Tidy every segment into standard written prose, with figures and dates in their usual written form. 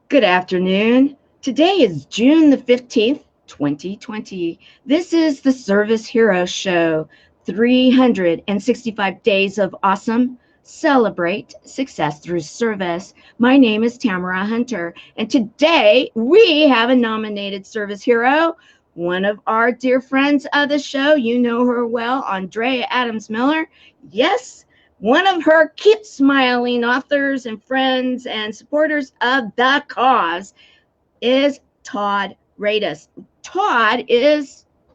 Good afternoon. Today is June the 15th, 2020. This is the Service Hero Show. 365 days of awesome. Celebrate success through service. My name is Tamara Hunter, and today we have a nominated service hero, one of our dear friends of the show. You know her well, Andrea Adams Miller. Yes, one of her Keep Smiling authors and friends and supporters of the cause is Todd Radus.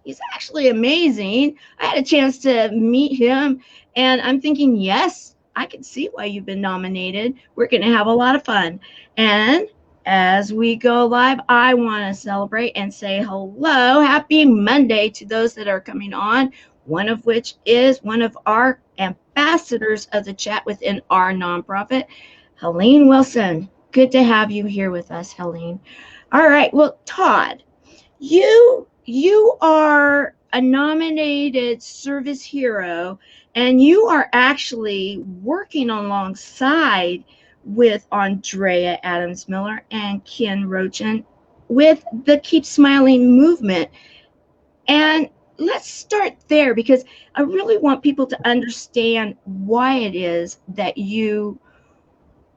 He's actually amazing. I had a chance to meet him, and I'm thinking, yes, I can see why you've been nominated. We're going to have a lot of fun. And as we go live, I want to celebrate and say hello, happy Monday to those that are coming on, one of which is one of our ambassadors of the chat within our nonprofit, Helene Wilson. Good to have you here with us, Helene. All right. Well, Todd, you are a nominated service hero, and you are actually working alongside with Andrea Adams Miller and Ken Rochin with the Keep Smiling movement. And let's start there, because I really want people to understand why it is that you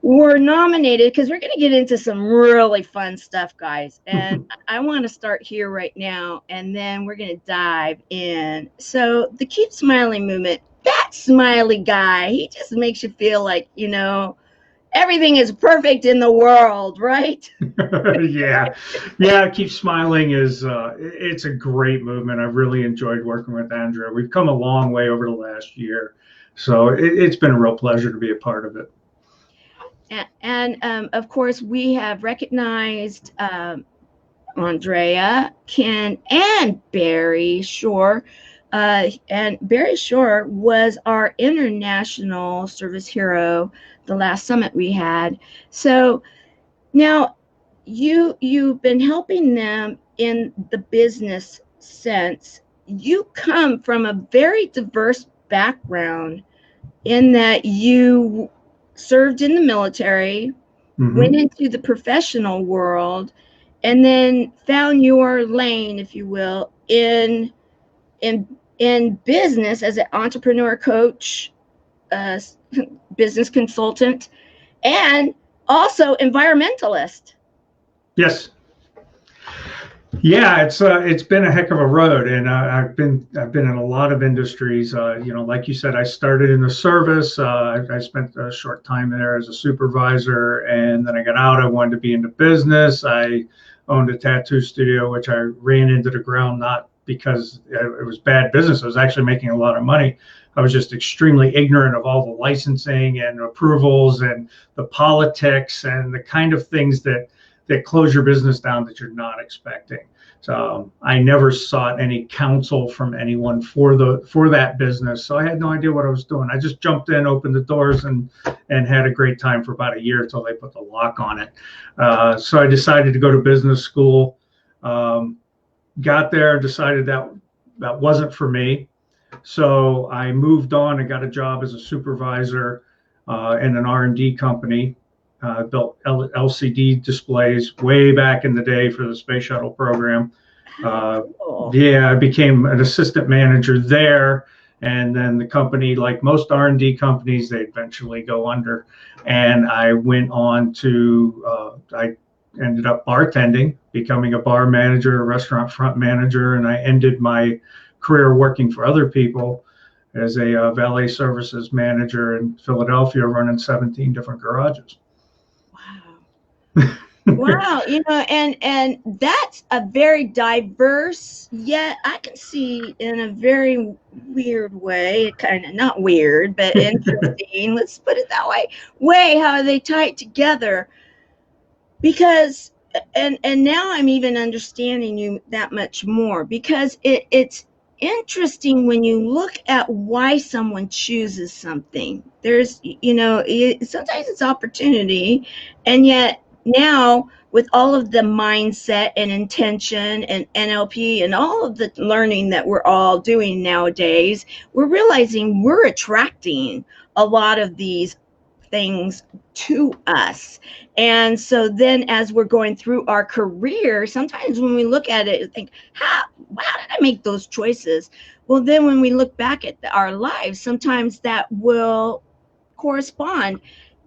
were nominated, because we're going to get into some really fun stuff, guys. And I want to start here right now, and then we're going to dive in. So the Keep Smiling movement, that smiley guy, he just makes you feel like, everything is perfect in the world, right? Yeah. Keep Smiling is it's a great movement. I've really enjoyed working with Andrea. We've come a long way over the last year, so it's been a real pleasure to be a part of it. And of course, we have recognized Andrea, Ken, and Barry Shore. And Barry Shore was our international service hero the last summit we had. So now you've been helping them in the business sense. You come from a very diverse background in that you served in the military, went into the professional world, and then found your lane, if you will, in business as an entrepreneur coach, business consultant, and also environmentalist. Yes. Yeah, it's been a heck of a road, and I've been in a lot of industries. Like you said, I started in the service. I spent a short time there as a supervisor, and then I got out. I wanted to be into business. I owned a tattoo studio, which I ran into the ground, not because it was bad business. I was actually making a lot of money. I was just extremely ignorant of all the licensing and approvals and the politics and the kind of things that close your business down that you're not expecting. So I never sought any counsel from anyone for that business. So I had no idea what I was doing. I just jumped in, opened the doors, and had a great time for about a year until they put the lock on it. So I decided to go to business school. Got there, decided that wasn't for me. So I moved on and got a job as a supervisor in an R&D company. Built LCD displays way back in the day for the space shuttle program. I became an assistant manager there, and then the company, like most R&D companies, they eventually go under. And I went on to, I ended up bartending, becoming a bar manager, a restaurant front manager, and I ended my career working for other people as a valet services manager in Philadelphia, running 17 different garages. Wow, and that's a very diverse, yet I can see in a very weird way, kind of not weird, but interesting, let's put it that way, how they tie it together. Because, and now I'm even understanding you that much more, because it's interesting when you look at why someone chooses something. There's, sometimes it's opportunity, and yet now with all of the mindset and intention and NLP and all of the learning that we're all doing nowadays, we're realizing we're attracting a lot of these things to us. And so then as we're going through our career, sometimes when we look at it and think, how did I make those choices? Well, then when we look back at our lives, sometimes that will correspond.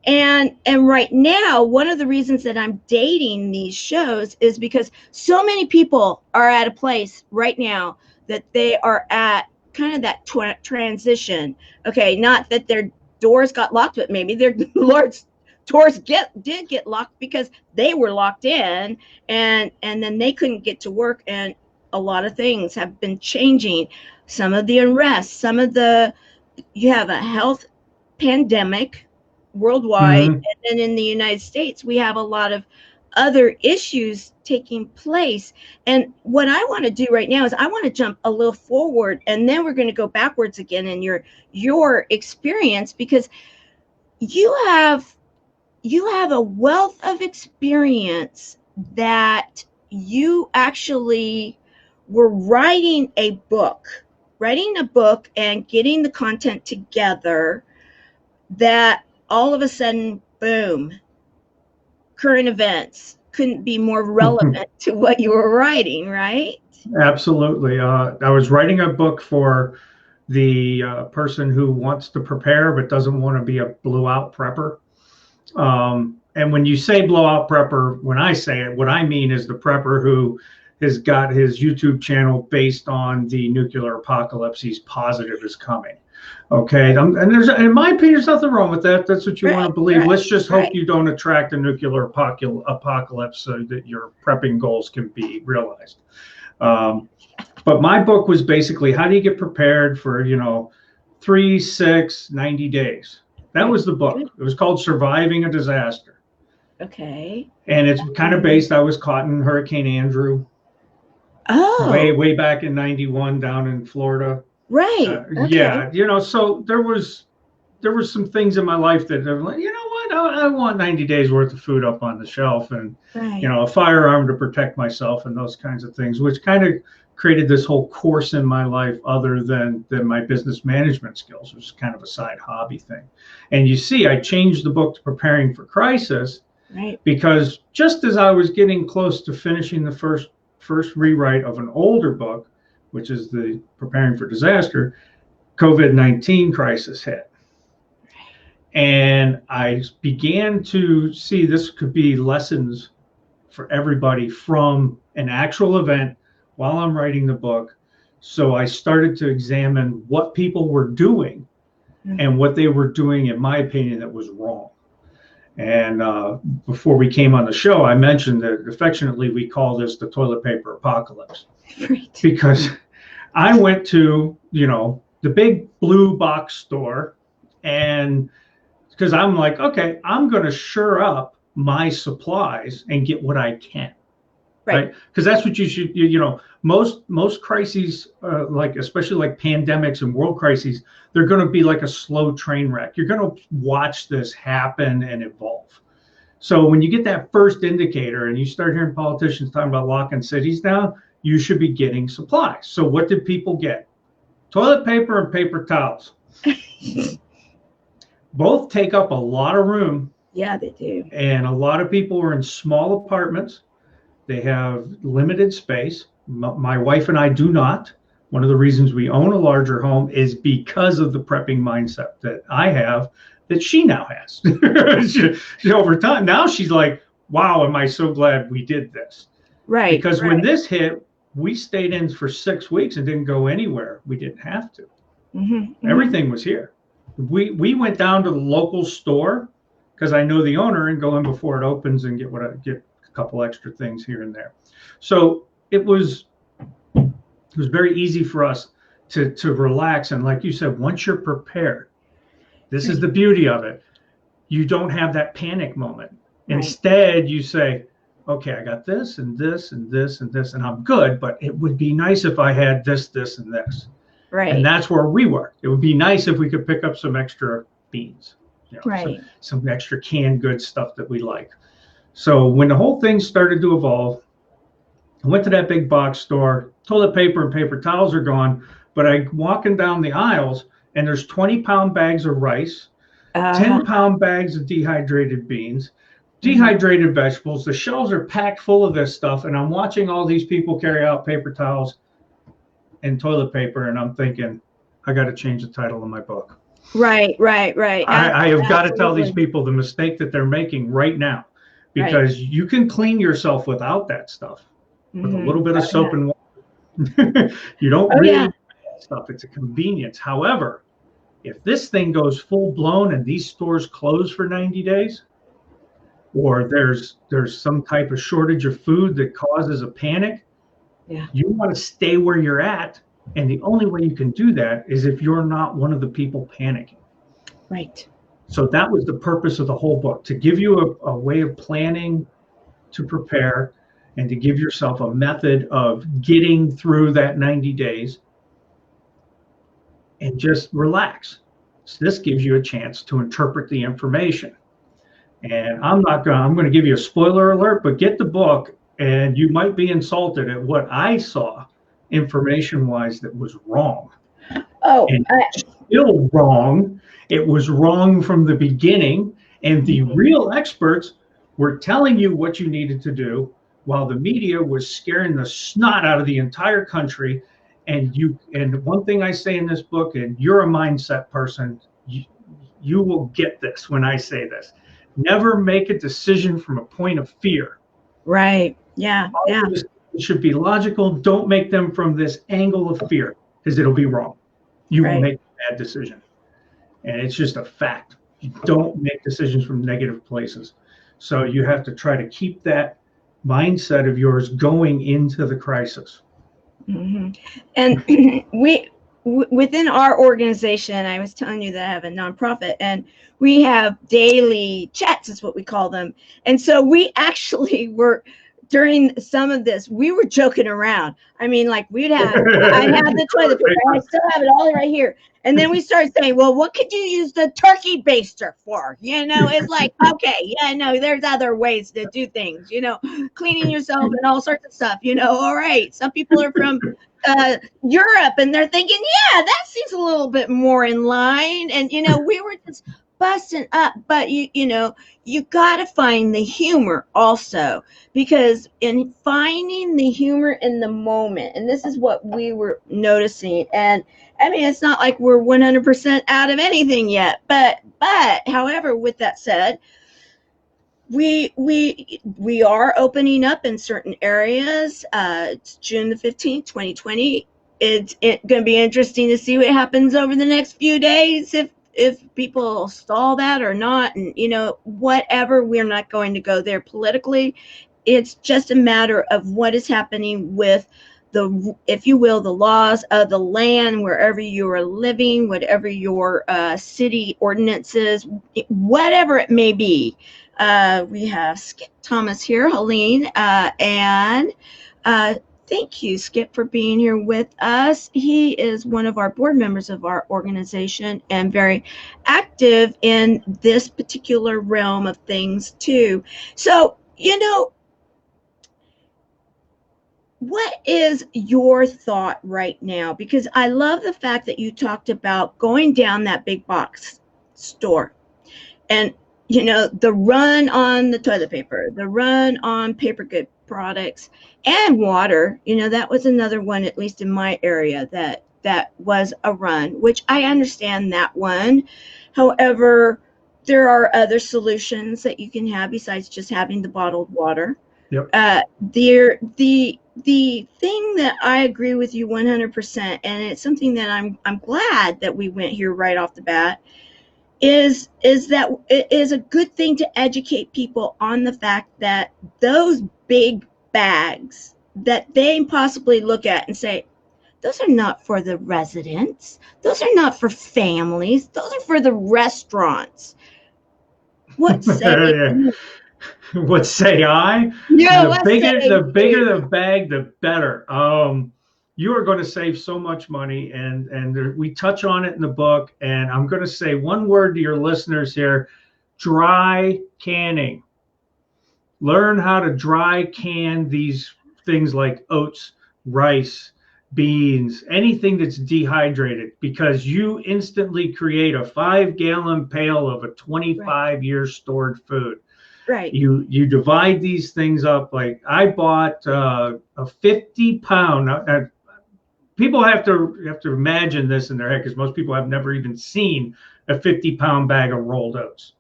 And right now, one of the reasons that I'm dating these shows is because so many people are at a place right now that they are at kind of that transition. Okay, not that their doors got locked, but maybe their Lord's doors did get locked because they were locked in, and then they couldn't get to work, and a lot of things have been changing. Some of the unrest, you have a health pandemic worldwide, Mhm. and then in the United States we have a lot of other issues taking place. And what I want to do right now is I want to jump a little forward, and then we're going to go backwards again in your experience, because you have a wealth of experience that you actually were writing a book and getting the content together, that all of a sudden, boom, current events couldn't be more relevant to what you were writing, right? Absolutely. I was writing a book for the person who wants to prepare but doesn't want to be a blowout prepper. And when you say blowout prepper, when I say it, what I mean is the prepper who has got his YouTube channel based on the nuclear apocalypse. He's positive is coming. Okay. And in my opinion, there's nothing wrong with that. That's what you want to believe. Right, Let's just hope right. you don't attract a nuclear apocalypse so that your prepping goals can be realized. But my book was basically, how do you get prepared for, 3, 6, 90 days? That was the book. It was called Surviving a Disaster. Okay. And it's kind of based, I was caught in Hurricane Andrew. Oh. Way back in 91 down in Florida. Right. Okay. Yeah, so there was some things in my life that I'm like, you know what, I want 90 days worth of food up on the shelf, and right. A firearm to protect myself and those kinds of things, which kind of created this whole course in my life other than my business management skills, which is kind of a side hobby thing. And you see, I changed the book to Preparing for Crisis, right, because just as I was getting close to finishing the first rewrite of an older book, which is the Preparing for Disaster, COVID-19 crisis hit. And I began to see this could be lessons for everybody from an actual event while I'm writing the book. So I started to examine what people were doing and what they were doing, in my opinion, that was wrong. And before we came on the show, I mentioned that affectionately we call this the toilet paper apocalypse. Right. Because I went to, the big blue box store, and because I'm like, okay, I'm going to shore up my supplies and get what I can. Right. Because that's what you should, most crises, especially like pandemics and world crises, they're going to be like a slow train wreck. You're going to watch this happen and evolve. So when you get that first indicator and you start hearing politicians talking about locking cities down, you should be getting supplies. So what did people get? Toilet paper and paper towels. Both take up a lot of room. Yeah, they do. And a lot of people are in small apartments. They have limited space. My wife and I do not. One of the reasons we own a larger home is because of the prepping mindset that I have, that she now has. she, over time, now she's like, wow, am I so glad we did this. Right. Because when this hit, we stayed in for 6 weeks and didn't go anywhere. We didn't have to. Mm-hmm. Everything was here. We went down to the local store because I know the owner, and go in before it opens and get a couple extra things here and there. So it was very easy for us to relax. And like you said, once you're prepared, this is the beauty of it. You don't have that panic moment. Right. Instead, you say, okay, I got this and this and this and this, and I'm good, but it would be nice if I had this, this, and this. Right. And that's where we were. It would be nice if we could pick up some extra beans, right, some extra canned goods, stuff that we like. So when the whole thing started to evolve, I went to that big box store. Toilet paper and paper towels are gone, but I'm walking down the aisles and there's 20-pound bags of rice. Uh, 10-pound bags of dehydrated beans, mhm. dehydrated vegetables. The shelves are packed full of this stuff. And I'm watching all these people carry out paper towels and toilet paper. And I'm thinking, I got to change the title of my book. Right, right, right. I have got to tell these Absolutely. people the mistake that they're making right now, Right. because you can clean yourself without that stuff with a little bit of Oh, yeah. soap and water. You don't Oh, yeah. really need that stuff. It's a convenience. However, if this thing goes full blown and these stores close for 90 days, or there's some type of shortage of food that causes a panic, Yeah. you want to stay where you're at. And the only way you can do that is if you're not one of the people panicking. Right. So that was the purpose of the whole book, to give you a way of planning to prepare and to give yourself a method of getting through that 90 days and just relax. So this gives you a chance to interpret the information. And I'm going to give you a spoiler alert, but get the book and you might be insulted at what I saw information wise that was wrong. Oh, And still wrong. It was wrong from the beginning. And the real experts were telling you what you needed to do, while the media was scaring the snot out of the entire country. And one thing I say in this book, and you're a mindset person, you will get this when I say this. Never make a decision from a point of fear. right. Yeah. Yeah. It should be logical. Don't make them from this angle of fear, because it'll be wrong. You will Right. make a bad decision. And it's just a fact. You don't make decisions from negative places. So you have to try to keep that mindset of yours going into the crisis. Hmm. And within our organization, I was telling you that I have a nonprofit, and we have daily chats, is what we call them. And so we actually were, during some of this, we were joking around. I mean, like I had the toilet paper, and I still have it all right here. And then we started saying, well, what could you use the turkey baster for? It's like, okay, yeah, no, there's other ways to do things, cleaning yourself and all sorts of stuff, all right. Some people are from Europe, and they're thinking, yeah, that seems a little bit more in line. And, we were just busting up, but you got to find the humor also, because in finding the humor in the moment, and this is what we were noticing. And I mean, it's not like we're 100% out of anything yet, but however, with that said, we are opening up in certain areas. It's June the 15th, 2020. It's going to be interesting to see what happens over the next few days, if people stall that or not. And whatever, we're not going to go there politically. It's just a matter of what is happening with if you will, the laws of the land, wherever you are living, whatever your city ordinances, whatever it may be. We have Skip Thomas here, Helene, and thank you, Skip, for being here with us. He is one of our board members of our organization and very active in this particular realm of things too. So, what is your thought right now? Because I love the fact that you talked about going down that big box store and, the run on the toilet paper, the run on paper good products and water. That was another one, at least in my area, that was a run, which I understand that one. However, there are other solutions that you can have besides just having the bottled water. Yep. The thing that I agree with you 100%, and it's something that I'm glad that we went here right off the bat, is that it is a good thing to educate people on the fact that those big bags that they possibly look at and say, those are not for the residents, those are not for families, those are for the restaurants. What say What say I? Yeah, the bigger the bag, the better. You are going to save so much money, and we touch on it in the book. And I'm going to say one word to your listeners here: dry canning. Learn how to dry can these things like oats, rice, beans, anything that's dehydrated, because you instantly create a 5-gallon pail of a 25-year stored food. Right. You divide these things up. Like I bought a 50-pound. People have to imagine this in their head, because most people have never even seen a 50-pound bag of rolled oats.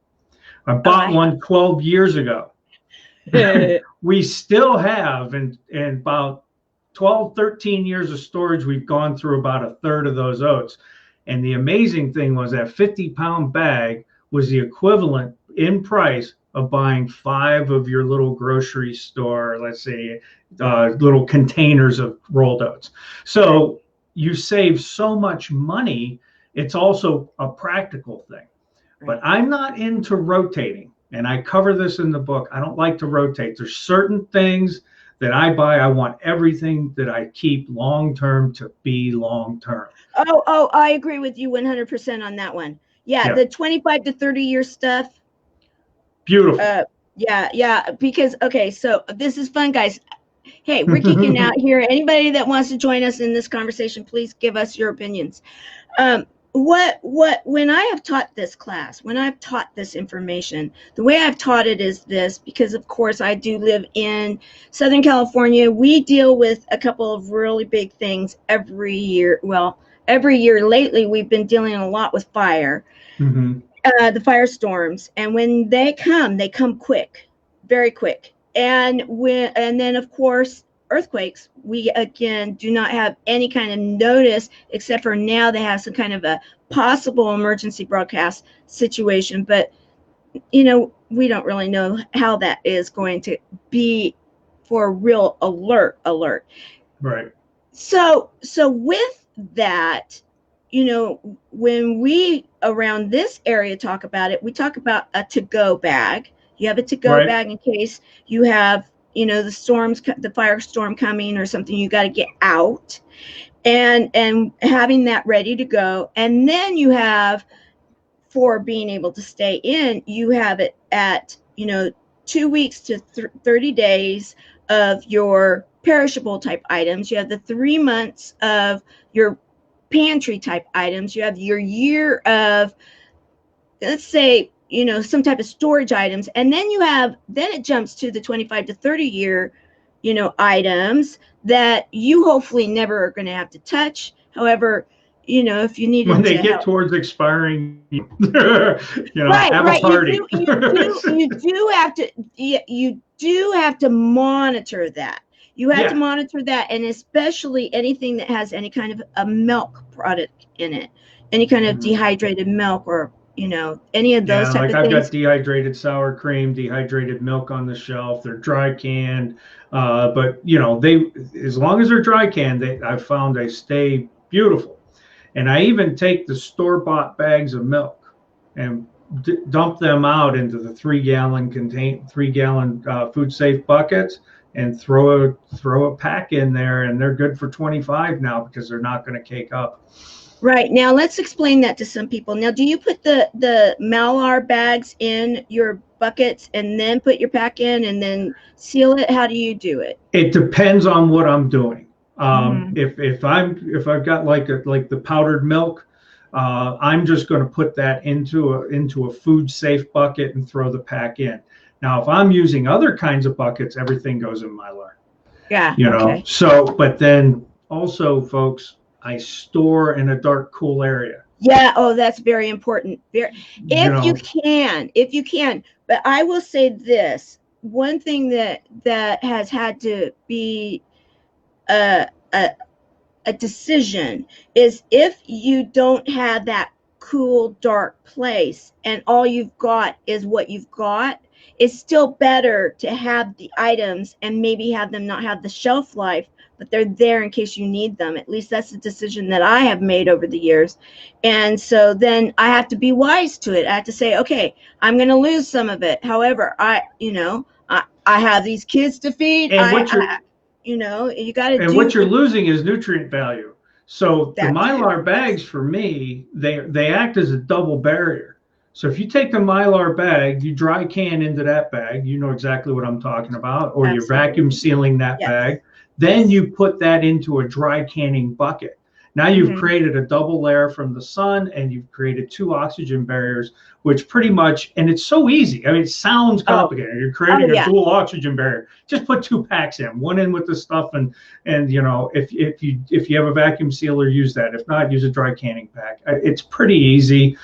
I bought one 12 years ago. We still have, in about 12, 13 years of storage, we've gone through about a third of those oats. And the amazing thing was that 50-pound bag was the equivalent in price of buying 5 of your little grocery store, let's say, little containers of rolled oats. So you save so much money. It's also a practical thing. But I'm not into rotating, and I cover this in the book. I don't like to rotate. There's certain things that I buy. I want everything that I keep long-term to be long-term. Oh, I agree with you 100% on that one. Yeah, the 25 to 30-year stuff. Beautiful. Yeah, because, okay, so this is fun, guys. Hey, we're geeking out here. Anybody that wants to join us in this conversation, please give us your opinions. When I have taught this class, when I've taught this information, the way I've taught it is this, because of course I do live in Southern California. We deal with a couple of really big things every year. Well, every year lately, we've been dealing a lot with fire, the firestorms. And when they come quick, very quick. And then of course, earthquakes, we again do not have any kind of notice, except for now they have some kind of a possible emergency broadcast situation, but we don't really know how that is going to be for a real alert. Right. So with that, when we around this area talk about it, we talk about a to-go bag. You have a to-go bag in case you have the firestorm coming or something, you got to get out, and having that ready to go. And then you have, for being able to stay in, you have it at 2 weeks to 30 days of your perishable type items. You have the 3 months of your pantry type items. You have your year of, let's say, some type of storage items. And then then it jumps to the 25 to 30 year, items that you hopefully never are going to have to touch. However, if you need, when they get towards expiring, have a party. You do have to monitor that. You have to monitor that, and especially anything that has any kind of a milk product in it, any kind of dehydrated milk, or any of those type of things. I've got dehydrated sour cream, dehydrated milk on the shelf. They're dry canned, but they, as long as they're dry canned, I've found they stay beautiful. And I even take the store-bought bags of milk and dump them out into the 3-gallon food safe buckets, and throw a pack in there, and they're good for 25 now, because they're not going to cake up. Right. Now let's explain that to some people. Now, do you put the Malar bags in your buckets and then put your pack in and then seal it? How do you do it? It depends on what I'm doing. If I've got like the powdered milk, I'm just going to put that into a food safe bucket and throw the pack in. Now, if I'm using other kinds of buckets, everything goes in Mylar. Yeah. Okay. So, but then also, folks, I store in a dark, cool area. Yeah. Oh, that's very important. If you can. But I will say this: one thing that has had to be a decision is, if you don't have that cool, dark place, and all you've got is what you've got, it's still better to have the items and maybe have them not have the shelf life, but they're there in case you need them. At least that's a decision that I have made over the years. And so then I have to be wise to it. I have to say, okay, I'm going to lose some of it. However, I have these kids to feed. You got to do. And what you're losing is nutrient value. So the Mylar bags, for me, they act as a double barrier. So if you take the Mylar bag, you dry can into that bag, you know exactly what I'm talking about, or you're Absolutely. vacuum sealing that Yes. bag. Then Yes. you put that into a dry canning bucket. Now you've Mhm. created a double layer from the sun, and you've created 2 oxygen barriers, which pretty much, and it's so easy. I mean, it sounds Oh, complicated. You're oh creating a yeah. dual oxygen barrier. Just put 2 packs in, one in with the stuff, and you know, if you have a vacuum sealer, use that. If not, use a dry canning pack. It's pretty easy.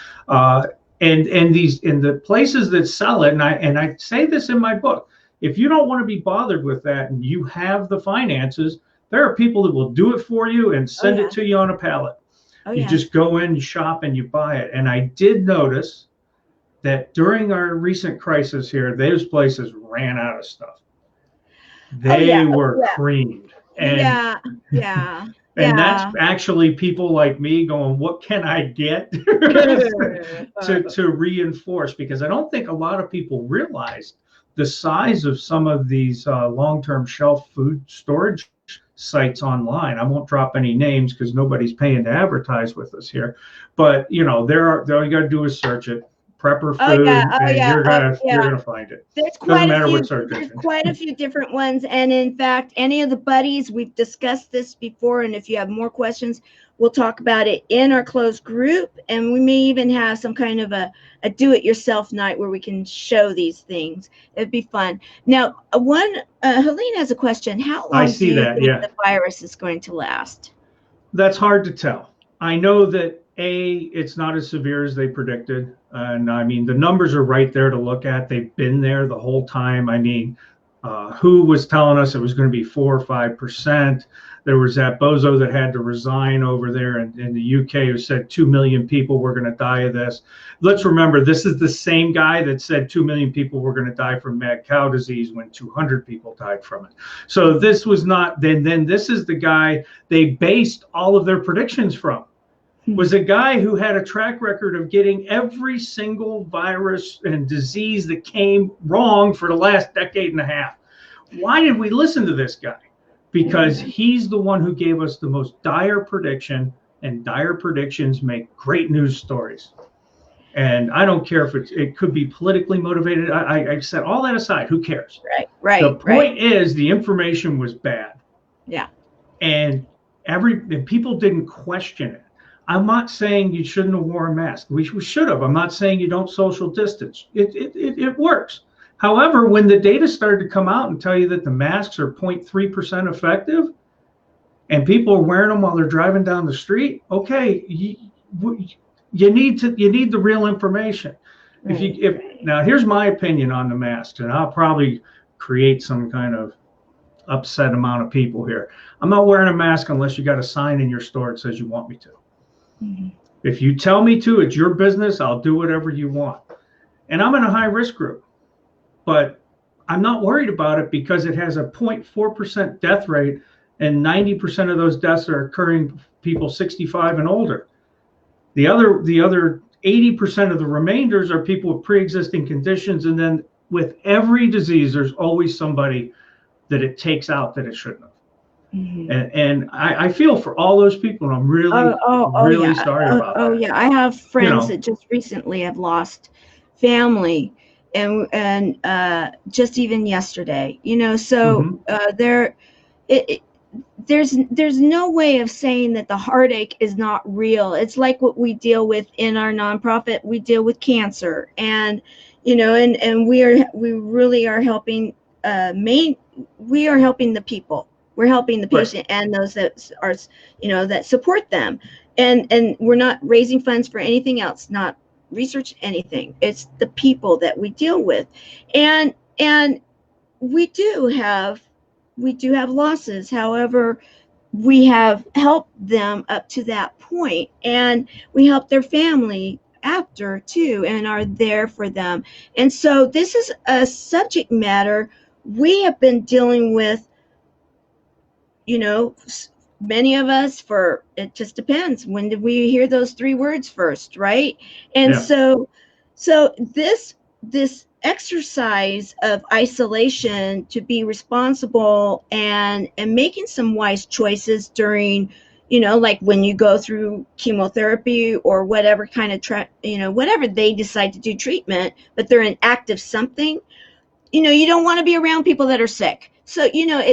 And these in the places that sell it, and I say this in my book, if you don't want to be bothered with that and you have the finances, there are people that will do it for you and Oh send yeah. it to you on a pallet. Oh You yeah. just go in, you shop, and you buy it. And I did notice that during our recent crisis here, those places ran out of stuff. Oh yeah. They were Yeah. creamed. Yeah. Yeah. And that's Yeah. actually people like me going, what can I get to reinforce? Because I don't think a lot of people realize the size of some of these long-term shelf food storage sites online. I won't drop any names because nobody's paying to advertise with us here. But you know, all you got to do is search it, prepper Oh yeah. food, Oh and yeah. you're gonna find it. There's Doesn't quite a matter few. what search There's engine. quite a few different ones, and in fact, any of the buddies, we've discussed this before. And if you have more questions, we'll talk about it in our closed group, and we may even have some kind of a do-it-yourself night where we can show these things. It'd be fun. Now, Helene has a question. How I long do see you that. think Yeah. the virus is going to last? That's hard to tell. I know that it's not as severe as they predicted, and I mean the numbers are right there to look at. They've been there the whole time. I mean, who was telling us it was going to be 4 or 5%? There was that bozo that had to resign over there in the UK who said 2 million people were going to die of this. Let's remember, this is the same guy that said 2 million people were going to die from mad cow disease when 200 people died from it. So this was not, then this is the guy they based all of their predictions from. Was a guy who had a track record of getting every single virus and disease that came wrong for the last decade and a half. Why did we listen to this guy? Because he's the one who gave us the most dire prediction, and dire predictions make great news stories. And I don't care if it could be politically motivated. I set all that aside. Who cares? Right. The point is the information was bad. Yeah. And people didn't question it. I'm not saying you shouldn't have worn a mask. We should have. I'm not saying you don't social distance. It works. However, when the data started to come out and tell you that the masks are 0.3% effective, and people are wearing them while they're driving down the street, okay, you need the real information. Now here's my opinion on the masks, and I'll probably create some kind of upset amount of people here. I'm not wearing a mask unless you got a sign in your store that says you want me to. Mm-hmm. If you tell me to, it's your business. I'll do whatever you want. And I'm in a high risk group, but I'm not worried about it because it has a 0.4% death rate, and 90% of those deaths are occurring people 65 and older. The other 80% of the remainders are people with pre-existing conditions, and then with every disease, there's always somebody that it takes out that it shouldn't have. Mm-hmm. And I feel for all those people, and I'm really sorry about that. Oh yeah, I have friends that just recently have lost family, and just even yesterday, so there's no way of saying that the heartache is not real. It's like what we deal with in our nonprofit. We deal with cancer, and and we really are helping. We are helping the people. We're helping the patient and those that are, that support them, and we're not raising funds for anything else, not research, anything. It's the people that we deal with, and we do have losses. However, we have helped them up to that point, and we help their family after too, and are there for them. And so this is a subject matter we have been dealing with, many of us, it just depends. When did we hear those 3 words first, right? And so this exercise of isolation, to be responsible and making some wise choices during, like when you go through chemotherapy or whatever kind of, whatever they decide to do treatment, but they're in active something, you don't want to be around people that are sick. So,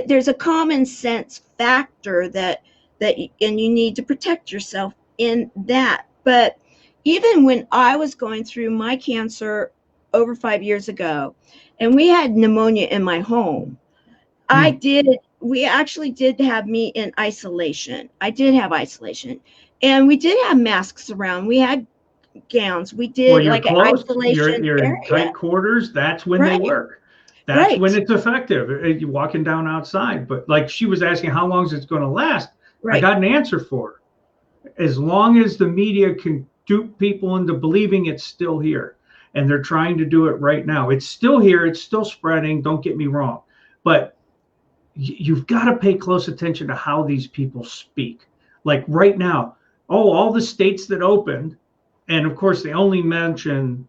there's a common sense factor and you need to protect yourself in that. But even when I was going through my cancer over 5 years ago, and we had pneumonia in my home, we actually did have me in isolation. I did have isolation, and we did have masks around. We had gowns. We did well, you're like close. an isolation You're in tight quarters. That's when they work. That's when it's effective. You're walking down outside. But like she was asking, how long is it going to last? I got an answer for her. As long as the media can dupe people into believing it's still here, and they're trying to do it right now. It's still here. It's still spreading. Don't get me wrong, but you've got to pay close attention to how these people speak. Like right now, all the states that opened, and of course they only mention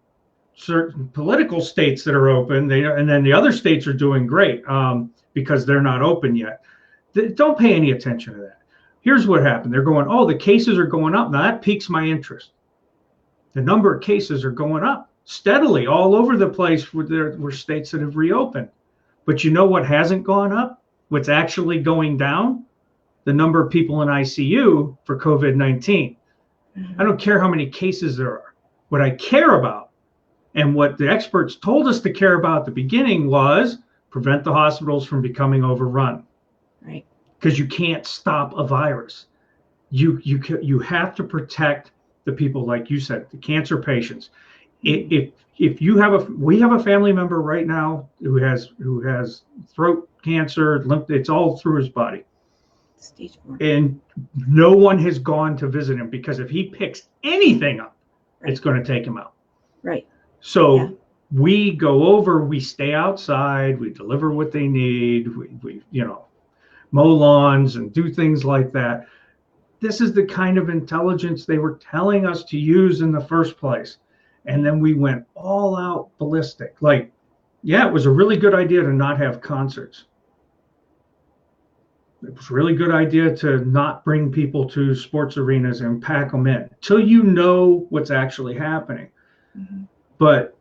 certain political states that are open, and then the other states are doing great because they're not open yet. Don't pay any attention to that. Here's what happened. They're going, the cases are going up. Now that piques my interest. The number of cases are going up steadily all over the place where there were states that have reopened. But you know what hasn't gone up? What's actually going down? The number of people in ICU for COVID-19. I don't care how many cases there are. What I care about, and what the experts told us to care about at the beginning, was prevent the hospitals from becoming overrun. Right. Because you can't stop a virus. You have to protect the people, like you said, the cancer patients. If you have we have a family member right now who has throat cancer, it's all through his body. Stage 4. And no one has gone to visit him, because if he picks anything up, it's going to take him out. Right. So we go over, we stay outside, we deliver what they need, we mow lawns and do things like that. This is the kind of intelligence they were telling us to use in the first place. And then we went all out ballistic. Like, it was a really good idea to not have concerts. It was a really good idea to not bring people to sports arenas and pack them in till you know what's actually happening. Mm-hmm. But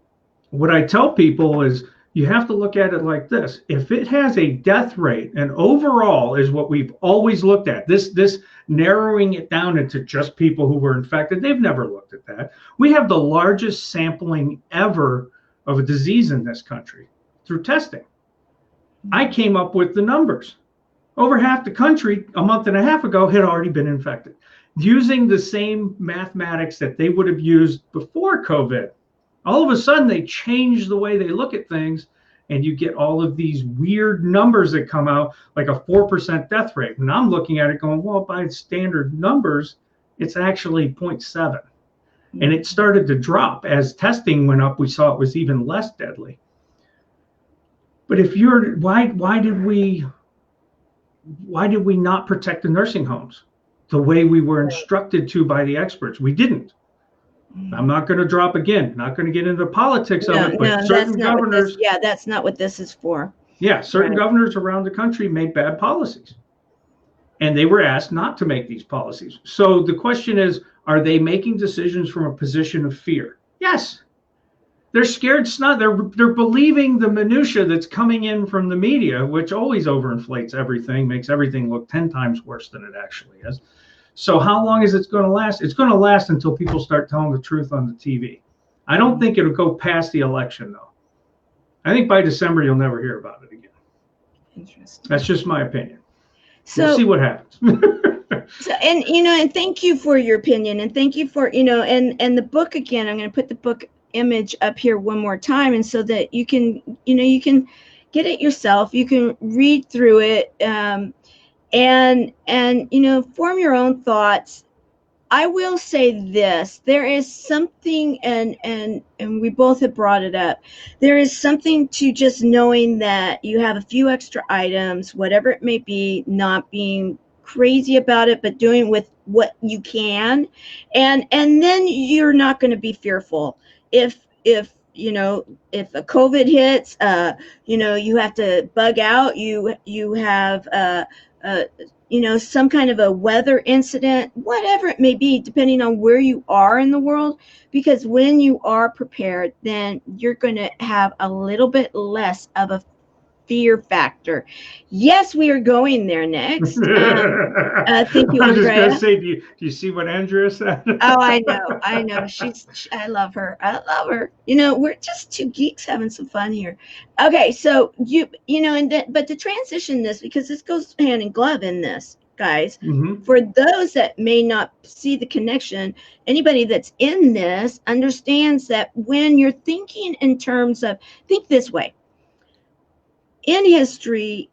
what I tell people is, you have to look at it like this. If it has a death rate, and overall is what we've always looked at, this narrowing it down into just people who were infected, they've never looked at that. We have the largest sampling ever of a disease in this country through testing. I came up with the numbers. Over half the country a month and a half ago had already been infected, using the same mathematics that they would have used before COVID. All of a sudden, they change the way they look at things, and you get all of these weird numbers that come out, like a 4% death rate. And I'm looking at it going, well, by standard numbers, it's actually 0.7. And it started to drop. As testing went up, we saw it was even less deadly. But why did we not protect the nursing homes the way we were instructed to by the experts? We didn't. I'm not going to drop again, not going to get into politics of it, but certain governors. That's not what this is for. Yeah, certain governors around the country made bad policies, and they were asked not to make these policies. So the question is, are they making decisions from a position of fear? Yes. They're scared snot. They're believing the minutia that's coming in from the media, which always overinflates everything, makes everything look 10 times worse than it actually is. So how long is it going to last? It's going to last until people start telling the truth on the TV. I don't think it'll go past the election, though. I think by December, you'll never hear about it again. Interesting. That's just my opinion. So we'll see what happens. And thank you for your opinion, and thank you for, and the book again. I'm going to put the book image up here one more time, and so that you can get it yourself. You can read through it. And form your own thoughts. I will say this: there is something, and we both have brought it up. There is something to just knowing that you have a few extra items, whatever it may be, not being crazy about it, but doing with what you can, and then you're not going to be fearful. If if a COVID hits, you have to bug out. You have some kind of a weather incident, whatever it may be, depending on where you are in the world. Because when you are prepared, then you're going to have a little bit less of a fear factor. Yes, we are going there next. Thank you, I'm just going to Andrea. say, do you see what Andrea said? Oh, I know. I love her. We're just two geeks having some fun here. Okay, so but to transition this, because this goes hand in glove in this, guys. Mm-hmm. For those that may not see the connection, anybody that's in this understands that when you're thinking in terms of, think this way. In history,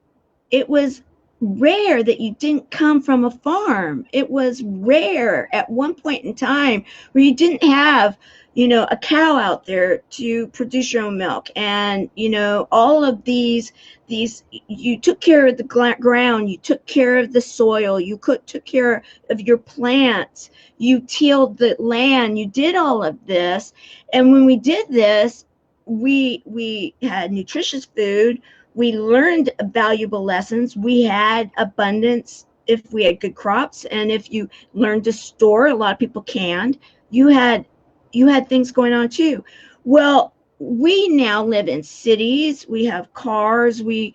it was rare that you didn't come from a farm. It was rare at one point in time where you didn't have, a cow out there to produce your own milk. And, all of these, you took care of the ground, you took care of the soil, you took care of your plants, you tilled the land, you did all of this. And when we did this, we had nutritious food. We learned valuable lessons. We had abundance if we had good crops, and if you learned to store, a lot of people canned. You had things going on too. Well, we now live in cities. We have cars. We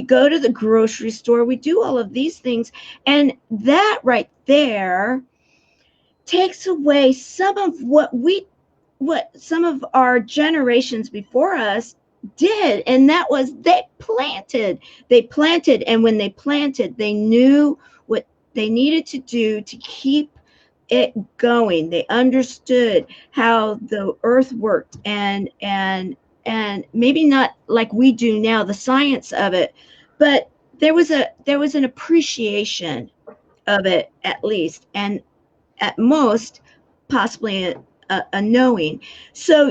go to the grocery store. We do all of these things, and that right there takes away some of what some of our generations before us did, and that was they planted, and when they planted, they knew what they needed to do to keep it going. They understood how the earth worked, and maybe not like we do now, the science of it, but there was an appreciation of it, at least, and at most possibly a knowing. So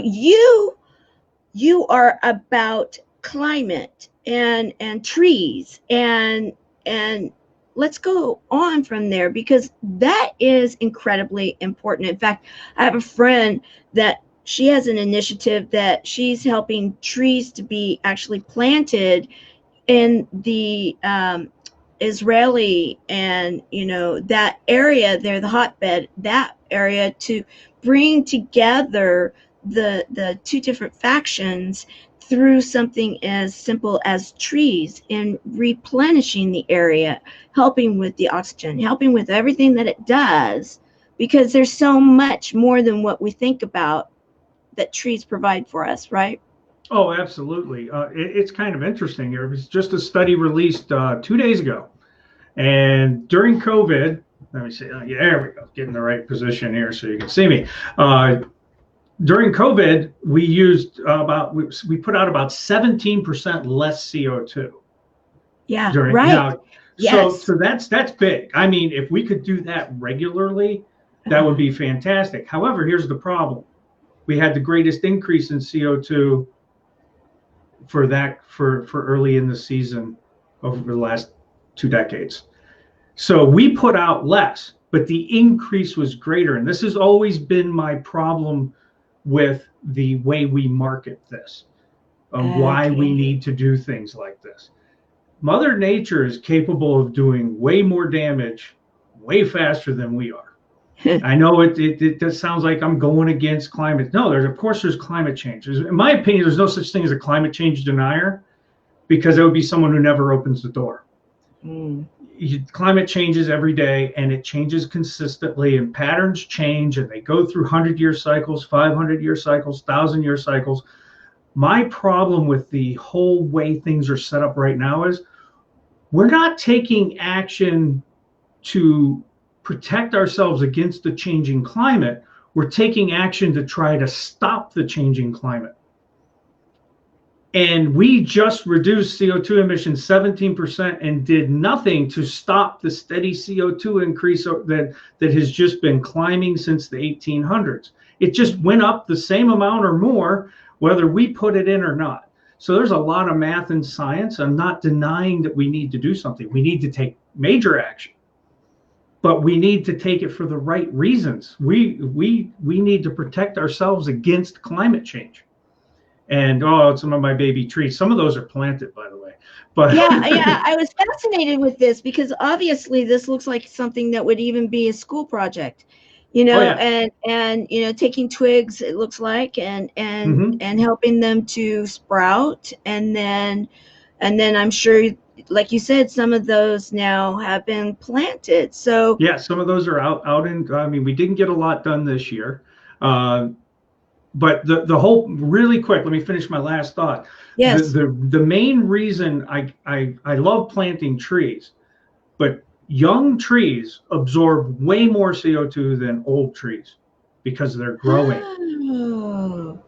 you are about climate and trees, and let's go on from there, because that is incredibly important. In fact, I have a friend that she has an initiative that she's helping trees to be actually planted in the Israeli and that area there, the hotbed, that area, to bring together the two different factions through something as simple as trees, and replenishing the area, helping with the oxygen, helping with everything that it does, because there's so much more than what we think about that trees provide for us, right? Oh, absolutely. It's kind of interesting. There was just a study released 2 days ago. And during COVID, let me see. Yeah, there we go. Get in the right position here so you can see me. During COVID, we used we put out about 17% less CO2. Yeah, right. Now, yes. So that's big. I mean, if we could do that regularly, that would be fantastic. However, here's the problem. We had the greatest increase in CO2 for early in the season over the last 2 decades. So we put out less, but the increase was greater. And this has always been my problem with the way we market this, why we need to do things like this. Mother Nature is capable of doing way more damage way faster than we are. I know it sounds like I'm going against climate. No, of course there's climate change. In my opinion, there's no such thing as a climate change denier, because that would be someone who never opens the door. Climate changes every day, and it changes consistently, and patterns change, and they go through 100-year cycles, 500-year cycles, 1,000-year cycles. My problem with the whole way things are set up right now is we're not taking action to protect ourselves against the changing climate. We're taking action to try to stop the changing climate. And we just reduced CO2 emissions 17% and did nothing to stop the steady CO2 increase that has just been climbing since the 1800s. It just went up the same amount or more, whether we put it in or not. So there's a lot of math and science. I'm not denying that we need to do something. We need to take major action, but we need to take it for the right reasons. We need to protect ourselves against climate change. And oh, some of my baby trees. Some of those are planted, by the way. But yeah, I was fascinated with this because obviously this looks like something that would even be a school project, oh yeah, and taking twigs, it looks like, and helping them to sprout, and then I'm sure, like you said, some of those now have been planted. So yeah, some of those are out in. I mean, we didn't get a lot done this year. But the whole, really quick, let me finish my last thought. yes. The main reason I love planting trees, but young trees absorb way more CO2 than old trees because they're growing. Oh.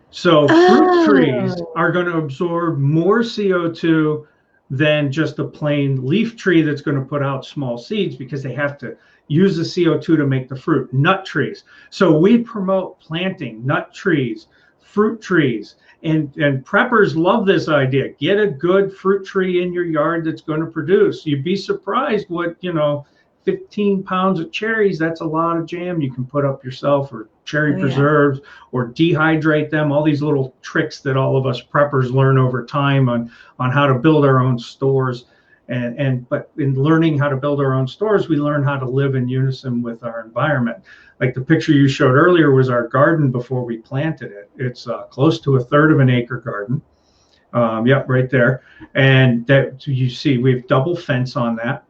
So fruit trees Oh. are going to absorb more CO2 than just a plain leaf tree that's going to put out small seeds, because they have to use the CO2 to make the fruit. Nut trees. So we promote planting nut trees, fruit trees, and preppers love this idea. Get a good fruit tree in your yard that's going to produce. You'd be surprised what, 15 pounds of cherries, that's a lot of jam you can put up yourself, or cherry preserves, or dehydrate them. All these little tricks that all of us preppers learn over time on how to build our own stores. But in learning how to build our own stores, we learn how to live in unison with our environment. Like the picture you showed earlier was our garden before we planted it. It's close to 1/3 of an acre garden. Yep, right there. And that you see, we have double fence on that.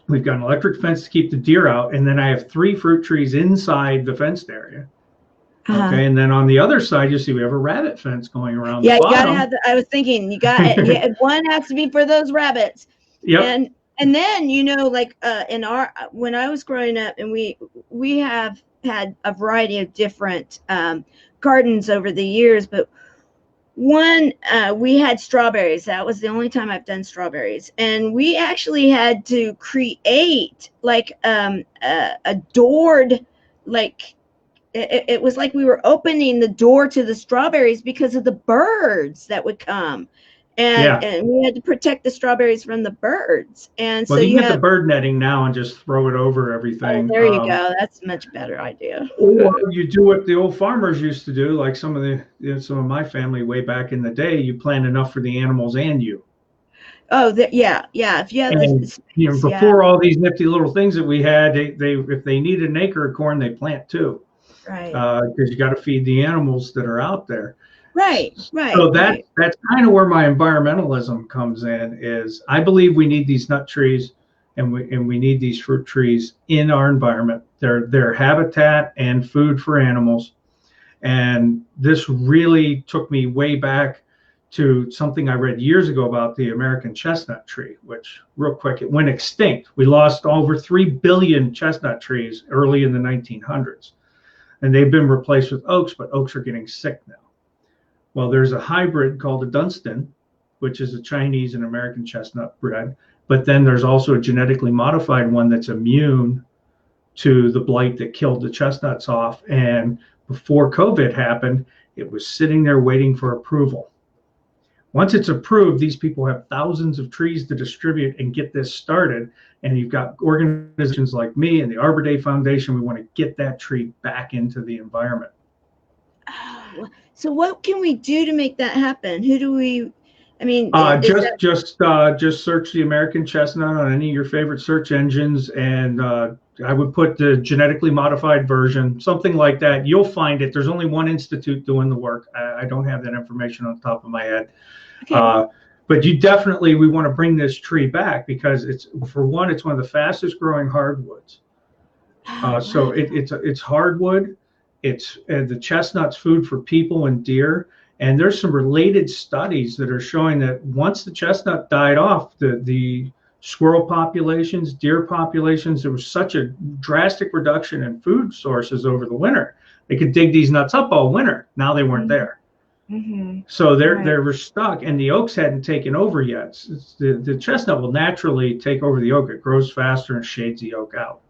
We've got an electric fence to keep the deer out, and then I have 3 fruit trees inside the fenced area. Okay, and then on the other side, you see we have a rabbit fence going around. Yeah, the you gotta bottom. have. I was thinking you got one has to be for those rabbits. Yep. And then like when I was growing up, and we have had a variety of different gardens over the years, but we had strawberries. That was the only time I've done strawberries, and we actually had to create like a doored, like it was like we were opening the door to the strawberries because of the birds that would come, and we had to protect the strawberries from the birds. And well, so you can get the bird netting now and just throw it over everything. There you go. That's a much better idea. Or you do what the old farmers used to do, like some of my family way back in the day. You plant enough for the animals and you. Oh, yeah. If you have before all these nifty little things that we had, they if they need an acre of corn, they plant 2. Right. Because you got to feed the animals that are out there. Right. So that's kind of where my environmentalism comes in. Is I believe we need these nut trees, and we need these fruit trees in our environment. They're habitat and food for animals. And this really took me way back to something I read years ago about the American chestnut tree, which, real quick, it went extinct. We lost over 3 billion chestnut trees early in the 1900s. And they've been replaced with oaks, but oaks are getting sick now. Well, there's a hybrid called a Dunstan, which is a Chinese and American chestnut bred. But then there's also a genetically modified one that's immune to the blight that killed the chestnuts off. And before COVID happened, it was sitting there waiting for approval. Once it's approved, these people have thousands of trees to distribute and get this started. And you've got organizations like me and the Arbor Day Foundation. We want to get that tree back into the environment. So what can we do to make that happen? Who do we? I mean, just search the American chestnut on any of your favorite search engines, and I would put the genetically modified version, something like that. You'll find it. There's only one institute doing the work. I don't have that information on top of my head. Okay. But we want to bring this tree back because it's one of the fastest growing hardwoods. So it's hardwood. It's the chestnut's food for people and deer. And there's some related studies that are showing that once the chestnut died off, the squirrel populations, deer populations, there was such a drastic reduction in food sources over the winter. They could dig these nuts up all winter. Now they weren't there. Mm-hmm. So they were stuck, and the oaks hadn't taken over yet. The chestnut will naturally take over the oak. It grows faster and shades the oak out.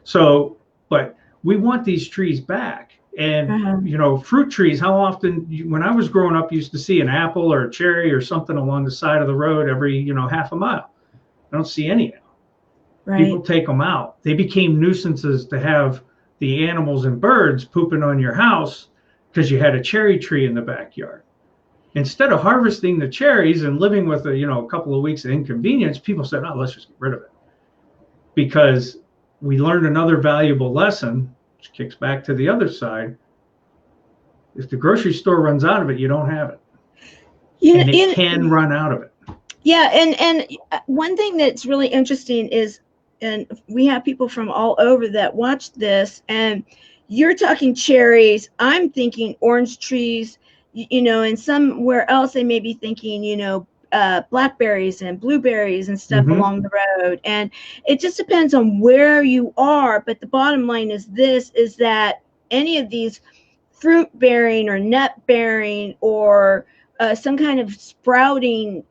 So, but we want these trees back. And, fruit trees, how often, when I was growing up, you used to see an apple or a cherry or something along the side of the road every, half a mile. I don't see any now. Right. People take them out. They became nuisances to have the animals and birds pooping on your house because you had a cherry tree in the backyard. Instead of harvesting the cherries and living with a couple of weeks of inconvenience, people said, "Oh, let's just get rid of it," because we learned another valuable lesson, which kicks back to the other side. If the grocery store runs out of it, you don't have it. Yeah, and it can run out of it. Yeah, and one thing that's really interesting is, and we have people from all over that watch this, and you're talking cherries, I'm thinking orange trees, and somewhere else they may be thinking, blackberries and blueberries and stuff along the road. And it just depends on where you are. But the bottom line is that any of these fruit bearing or nut bearing or some kind of sprouting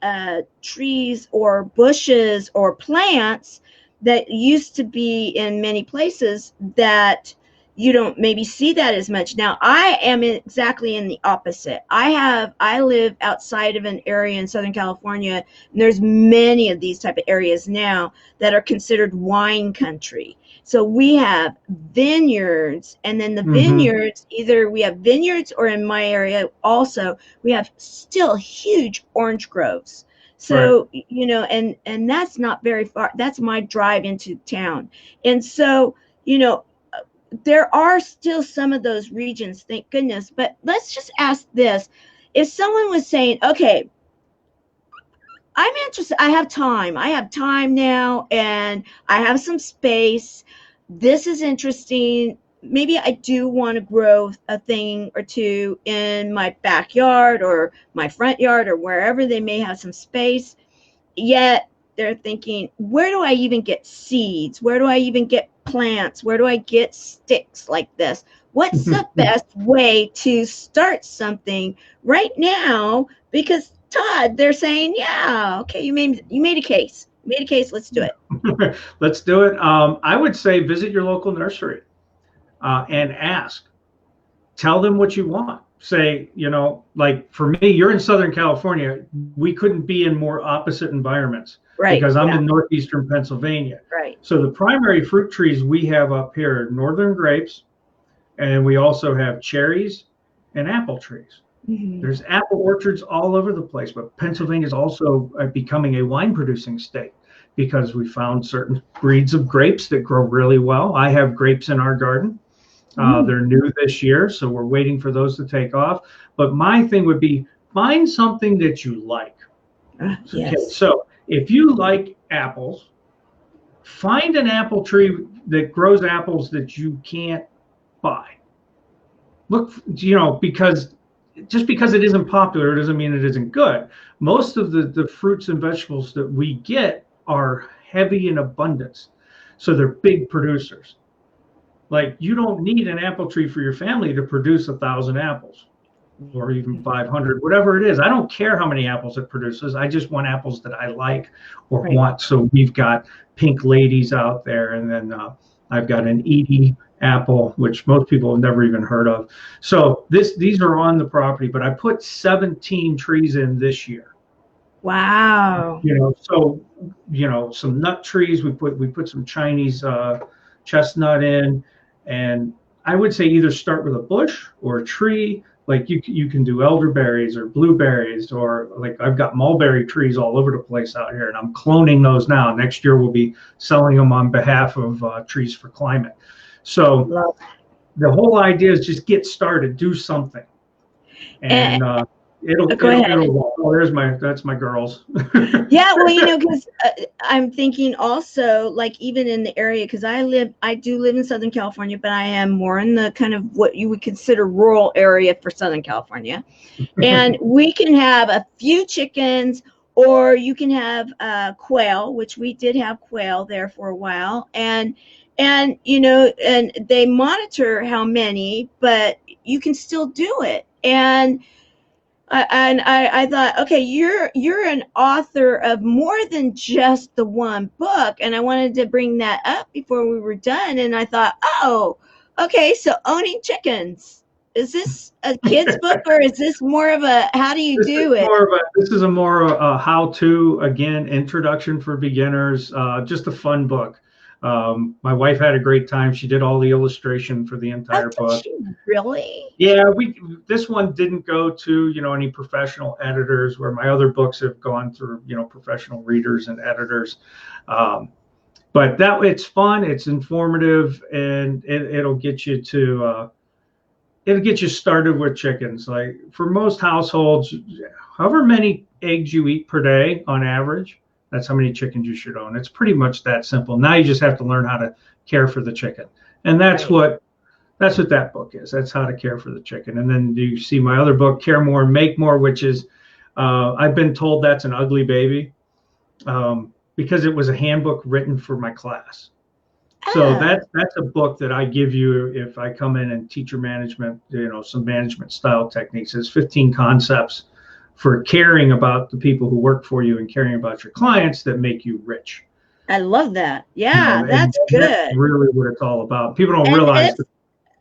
trees or bushes or plants that used to be in many places that you don't maybe see that as much. Now, I am exactly in the opposite. I live outside of an area in Southern California, and there's many of these type of areas now that are considered wine country. So we have vineyards, and then the vineyards, either we have vineyards or in my area also, we have still huge orange groves. So, right. and that's not very far. That's my drive into town. And so, there are still some of those regions, thank goodness. But let's just ask this. If someone was saying, okay, I'm interested, I have time now, and I have some space. This is interesting. Maybe I do want to grow a thing or two in my backyard or my front yard or wherever they may have some space. Yet they're thinking, where do I even get seeds? Where do I even get plants? Where do I get sticks like this? What's the best way to start something right now? Because Todd, they're saying, yeah, okay, you made a case. Let's do it. Let's do it. I would say visit your local nursery and ask. Tell them what you want. Say, like for me, you're in Southern California. We couldn't be in more opposite environments. Right. Because I'm in northeastern Pennsylvania. Right. So the primary fruit trees we have up here are northern grapes, and we also have cherries and apple trees. There's apple orchards all over the place, but Pennsylvania is also becoming a wine producing state because we found certain breeds of grapes that grow really well. I have grapes in our garden. They're new this year, so we're waiting for those to take off. But my thing would be find something that you like. Yes. Okay, so if you like apples, find an apple tree that grows apples that you can't buy. Look, because just because it isn't popular doesn't mean it isn't good. Most of the fruits and vegetables that we get are heavy in abundance. So they're big producers. Like you don't need an apple tree for your family to produce 1,000 apples or even 500, whatever it is. I don't care how many apples it produces. I just want apples that I like or want. So we've got pink ladies out there. And then I've got an Edie apple, which most people have never even heard of. So these are on the property, but I put 17 trees in this year. Wow. So some nut trees. We put some Chinese chestnut in, and I would say either start with a bush or a tree. Like you can do elderberries or blueberries, or like I've got mulberry trees all over the place out here, and I'm cloning those now. Next year we'll be selling them on behalf of Trees for Climate. So the whole idea is just get started, do something, and it'll oh, that's my girls. Yeah, well, because I'm thinking also, like even in the area, because I do live in Southern California, but I am more in the kind of what you would consider rural area for Southern California. And we can have a few chickens, or you can have quail, which we did have quail there for a while. And they monitor how many, but you can still do it. And I thought, okay, you're an author of more than just the one book, and I wanted to bring that up before we were done. And I thought, oh, okay, so owning chickens, is this a kid's book, or is this more of a how do you do it? This is a more how-to, again, introduction for beginners, just a fun book. My wife had a great time. She did all the illustration for the entire Oh, did book. she really? Yeah, this one didn't go to, any professional editors, where my other books have gone through, professional readers and editors. But it's fun, it's informative, and it'll get you to it'll get you started with chickens. Like, for most households, however many eggs you eat per day on average, that's how many chickens you should own. It's pretty much that simple. Now you just have to learn how to care for the chicken. And that's what that book is. That's how to care for the chicken. And then you see my other book, Care More, Make More, which is, I've been told that's an ugly baby, because it was a handbook written for my class. So that's a book that I give you if I come in and teach your management, some management style techniques. It's 15 concepts for caring about the people who work for you and caring about your clients that make you rich. I love that. Yeah, that's good. That's really what it's all about. People don't realize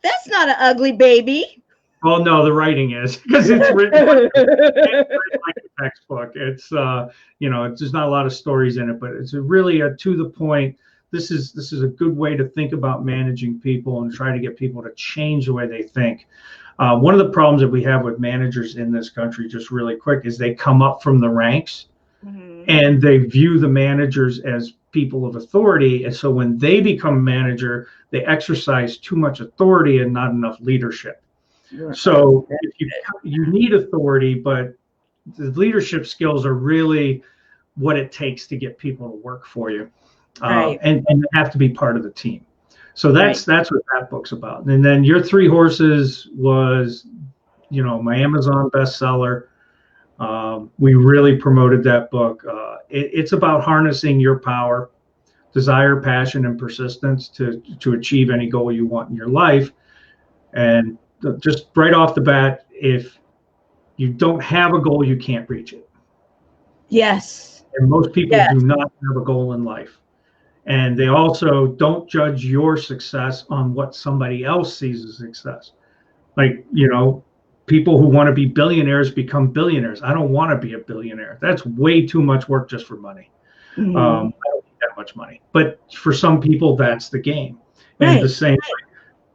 that's not an ugly baby. Oh no, the writing is, because it's written like a textbook. It's there's not a lot of stories in it, but it's really to the point. This is a good way to think about managing people and try to get people to change the way they think. One of the problems that we have with managers in this country, just really quick, is they come up from the ranks, and they view the managers as people of authority. And so when they become a manager, they exercise too much authority and not enough leadership. So you need authority, but the leadership skills are really what it takes to get people to work for you. And they have to be part of the team. So that's what that book's about. And then Your Three Horses was, my Amazon bestseller. We really promoted that book. It's about harnessing your power, desire, passion, and persistence to achieve any goal you want in your life. And just right off the bat, if you don't have a goal, you can't reach it. Yes. And most people do not have a goal in life. And they also don't judge your success on what somebody else sees as success. Like, people who want to be billionaires become billionaires. I don't want to be a billionaire. That's way too much work just for money. I don't need that much money. But for some people, that's the game. And the same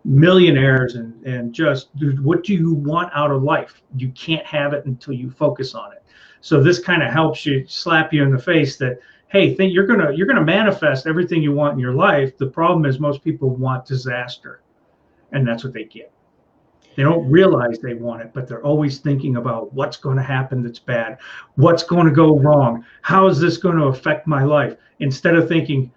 millionaires and just, what do you want out of life? You can't have it until you focus on it. So this kind of helps you, slap you in the face that, hey, you're gonna manifest everything you want in your life. The problem is most people want disaster, and that's what they get. They don't realize they want it, but they're always thinking about what's going to happen that's bad, what's going to go wrong, how is this going to affect my life, instead of thinking,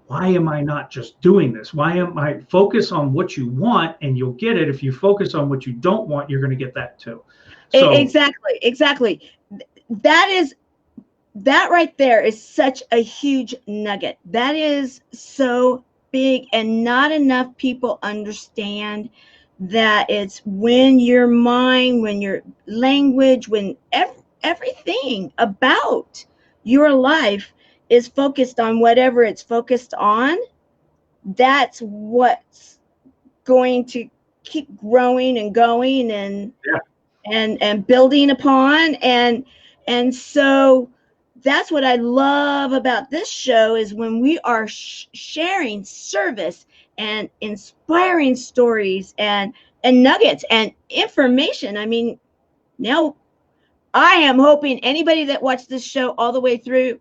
why am I not just doing this? Why am I focus on what you want and you'll get it? If you focus on what you don't want, you're going to get that too. So, exactly. That right there is such a huge nugget. That is so big, and not enough people understand that it's when your mind, when your language, when everything about your life is focused on whatever it's focused on, that's what's going to keep growing and going and building upon. And so that's what I love about this show, is when we are sharing service and inspiring stories and nuggets and information. I mean, now I am hoping anybody that watched this show all the way through,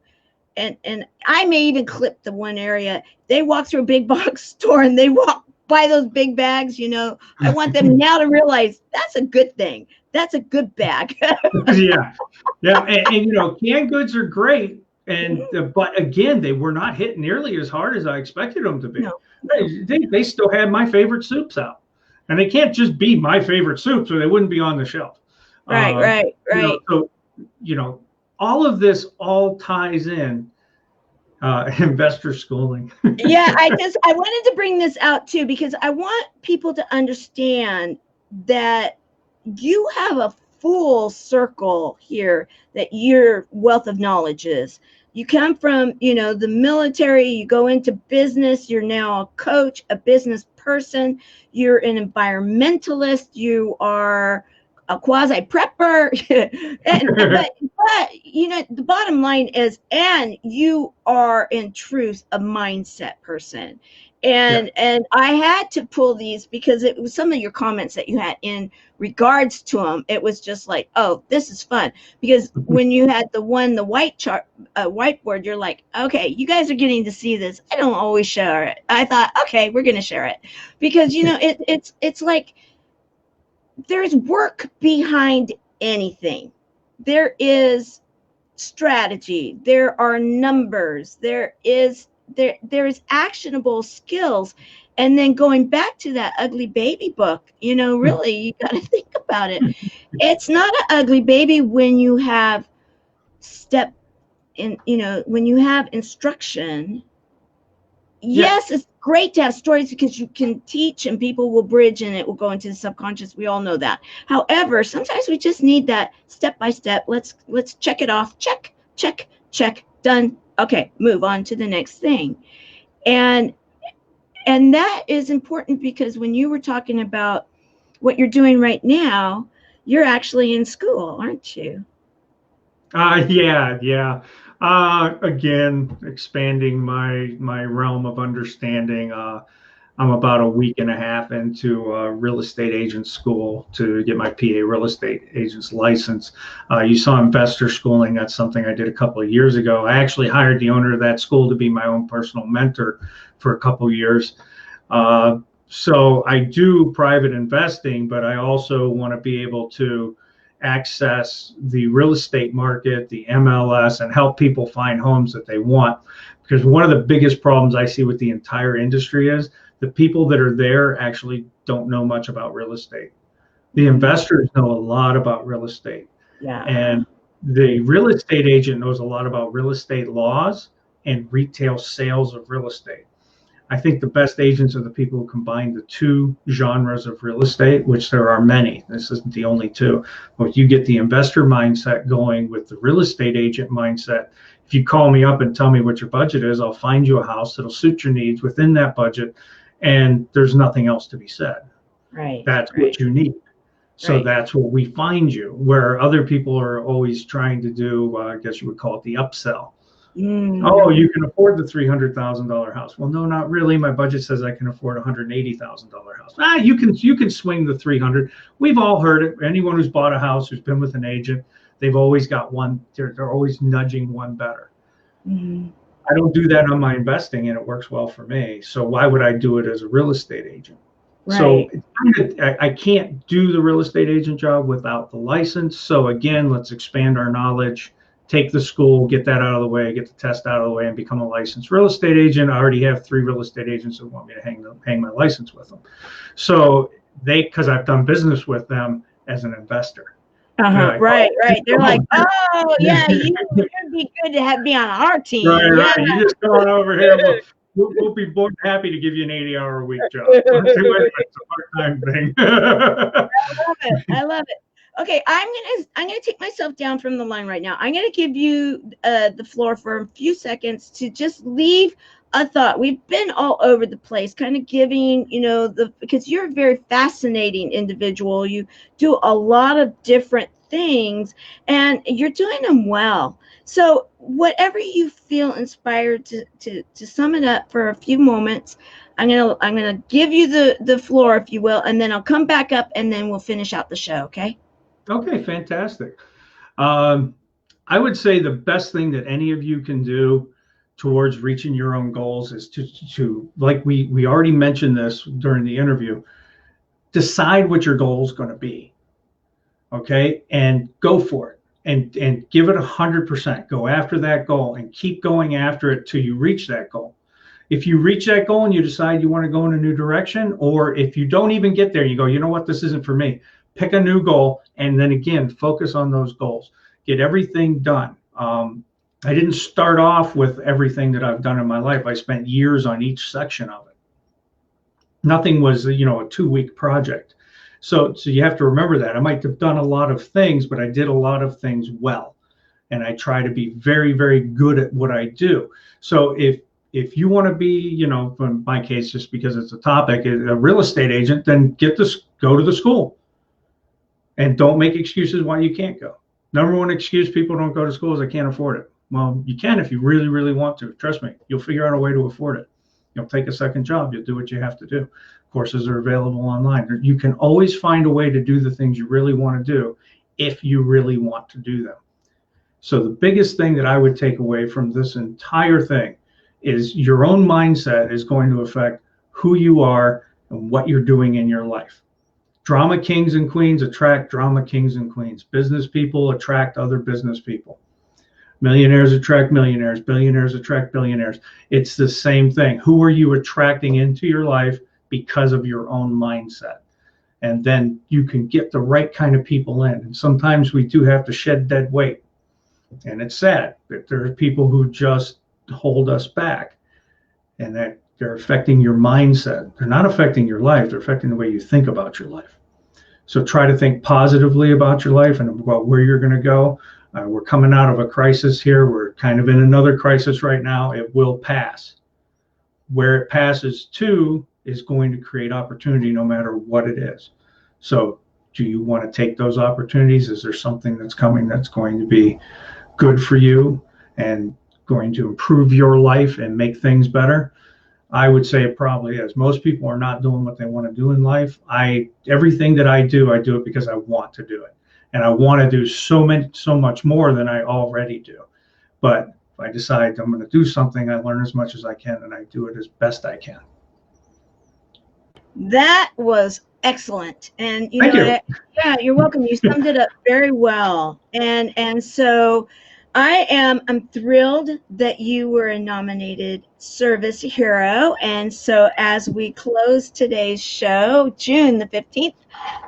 and I may even clip the one area, they walk through a big box store and they walk by those big bags, I want them now to realize that's a good thing. That's a good bag. Yeah. And canned goods are great. But again, they were not hit nearly as hard as I expected them to be. No. They still had my favorite soups out, and they can't just be my favorite soups or they wouldn't be on the shelf. Right. So, all of this all ties in. Investor schooling. Yeah, I wanted to bring this out too, because I want people to understand that you have a full circle here, that your wealth of knowledge is. You come from, the military, you go into business, you're now a coach, a business person, you're an environmentalist, you are a quasi prepper. but you know, the bottom line is, and you are in truth a mindset person. Yeah. And I had to pull these because it was some of your comments that you had in regards to them. It was just like, oh, this is fun. Because when you had the white chart, whiteboard, you're like, okay, you guys are getting to see this. I don't always share it. I thought, okay, we're going to share it because, you know, it's like there's work behind anything. There is strategy. There are numbers. There is actionable skills. And then going back to that ugly baby book, you know, really, you got to think about it. It's not an ugly baby when you have step in, you know, when you have instruction. Yes, it's great to have stories because you can teach and people will bridge and it will go into the subconscious. We all know that. However, sometimes we just need that step by step. Let's check it off. Check, check, check. Done. Okay, move on to the next thing. And that is important because when you were talking about what you're doing right now, you're actually in school, aren't you? Yeah. Again, expanding my realm of understanding. I'm about a week and a half into real estate agent school to get my PA real estate agent's license. You saw investor schooling. That's something I did a couple of years ago. I actually hired the owner of that school to be my own personal mentor for a couple of years. So I do private investing, but I also want to be able to access the real estate market, the MLS, and help people find homes that they want. Because one of the biggest problems I see with the entire industry is the people that are there actually don't know much about real estate. The investors know a lot about real estate. Yeah. And the real estate agent knows a lot about real estate laws and retail sales of real estate. I think the best agents are the people who combine the two genres of real estate, which there are many. This isn't the only two. But you get the investor mindset going with the real estate agent mindset. If you call me up and tell me what your budget is, I'll find you a house that'll suit your needs within that budget, and there's nothing else to be said. Right. That's what you need. So that's what we find you, where other people are always trying to do, I guess you would call it the upsell. Oh, you can afford the $300,000 house. Well, no, not really. My budget says I can afford a $180,000 house. You can swing the 300. We've all heard it. Anyone who's bought a house, who's been with an agent, they've always got one. They're always nudging one better. I don't do that on my investing, and it works well for me. So why would I do it as a real estate agent? Right. So I can't do the real estate agent job without the license. So again, let's expand our knowledge. Take the school, get that out of the way, get the test out of the way, and become a licensed real estate agent. I already have 3 real estate agents that want me to hang my license with them. So because I've done business with them as an investor. Like, right. They're like, oh yeah, you'd be good to be on our team. Right. You just come on over here. We'll be more than happy to give you an 80-hour-a-week job. It's a part-time thing. I love it. Okay, I'm gonna take myself down from the line right now. I'm gonna give you the floor for a few seconds to just leave a thought. We've been all over the place, kind of giving, because you're a very fascinating individual. You do a lot of different things, and you're doing them well. So whatever you feel inspired to sum it up for a few moments, I'm gonna give you the floor, if you will, and then I'll come back up and then we'll finish out the show. Okay. Okay, fantastic. I would say the best thing that any of you can do towards reaching your own goals is to like we already mentioned this during the interview, decide what your goal is going to be. Okay, and go for it and give it 100%. Go after that goal and keep going after it till you reach that goal. If you reach that goal and you decide you want to go in a new direction, or if you don't even get there, you go, you know what, this isn't for me. Pick a new goal, and then again, focus on those goals. Get everything done. I didn't start off with everything that I've done in my life. I spent years on each section of it. Nothing was, a 2-week project. So you have to remember that. I might have done a lot of things, but I did a lot of things well. And I try to be very, very good at what I do. So if you want to be, in my case, just because it's a topic, a real estate agent, then go to the school. And don't make excuses why you can't go. Number one excuse people don't go to school is I can't afford it. Well, you can if you really, really want to. Trust me, you'll figure out a way to afford it. You'll take a second job. You'll do what you have to do. Courses are available online. You can always find a way to do the things you really want to do if you really want to do them. So the biggest thing that I would take away from this entire thing is your own mindset is going to affect who you are and what you're doing in your life. Drama kings and queens attract drama kings and queens. Business people attract other business people. Millionaires attract millionaires. Billionaires attract billionaires. It's the same thing. Who are you attracting into your life because of your own mindset? And then you can get the right kind of people in. And sometimes we do have to shed dead weight. And it's sad that there are people who just hold us back, and that they're affecting your mindset. They're not affecting your life. They're affecting the way you think about your life. So try to think positively about your life and about where you're going to go. We're coming out of a crisis here. We're kind of in another crisis right now. It will pass. Where it passes to is going to create opportunity no matter what it is. So do you want to take those opportunities? Is there something that's coming that's going to be good for you and going to improve your life and make things better? I would say it probably is. Most people are not doing what they want to do in life. Everything that I do it because I want to do it. And I want to do so much more than I already do. But if I decide I'm going to do something, I learn as much as I can and I do it as best I can. That was excellent. And Thank you. yeah, you're welcome. You summed it up very well. And so I'm thrilled that you were a nominated service hero. And so as we close today's show, June the 15th,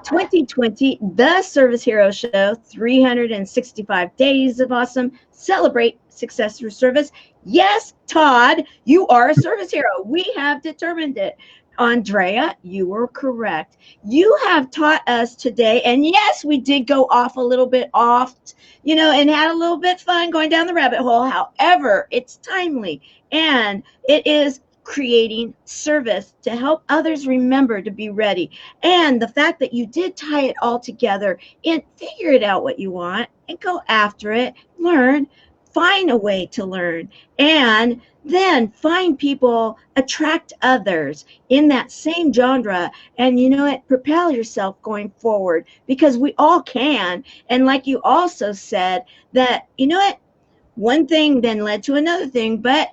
2020, the Service Hero Show, 365 days of awesome. Celebrate success through service. Yes, Todd, you are a service hero. We have determined it. Andrea, you were correct. You have taught us today, and yes, we did go off a little bit and had a little bit fun going down the rabbit hole. However, it's timely, and it is creating service to help others remember to be ready. And the fact that you did tie it all together and figure it out what you want and go after it, learn, find a way to learn, and then find people, attract others in that same genre, and propel yourself going forward, because we all can. And like you also said, that one thing then led to another thing, but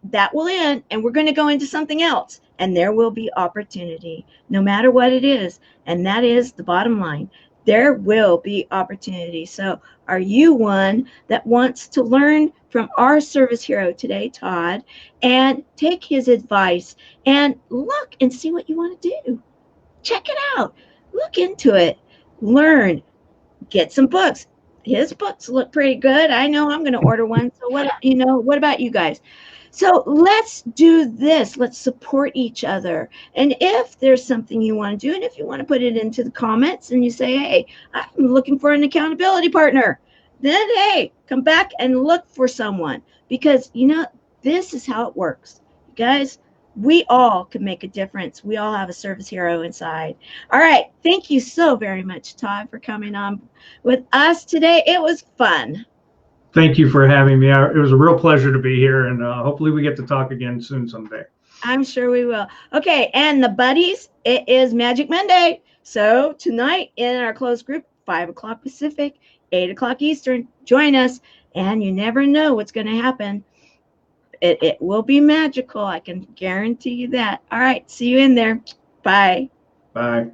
that will end, and we're going to go into something else, and there will be opportunity no matter what it is. And that is the bottom line. There will be opportunity. So are you one that wants to learn from our service hero today, Todd, and take his advice and look and see what you want to do? Check it out. Look into it. Learn. Get some books. His books look pretty good. I know I'm going to order one. So what about you guys? So let's do this. Let's support each other. And if there's something you want to do, and if you want to put it into the comments and you say, hey, I'm looking for an accountability partner, then, hey, come back and look for someone, because, this is how it works. You guys, we all can make a difference. We all have a service hero inside. All right. Thank you so very much, Todd, for coming on with us today. It was fun. Thank you for having me. It was a real pleasure to be here, and hopefully we get to talk again soon someday. I'm sure we will. Okay, and the buddies, it is Magic Monday. So tonight in our closed group, 5 o'clock Pacific, 8 o'clock Eastern, join us, and you never know what's going to happen. It will be magical. I can guarantee you that. All right, see you in there. Bye. Bye.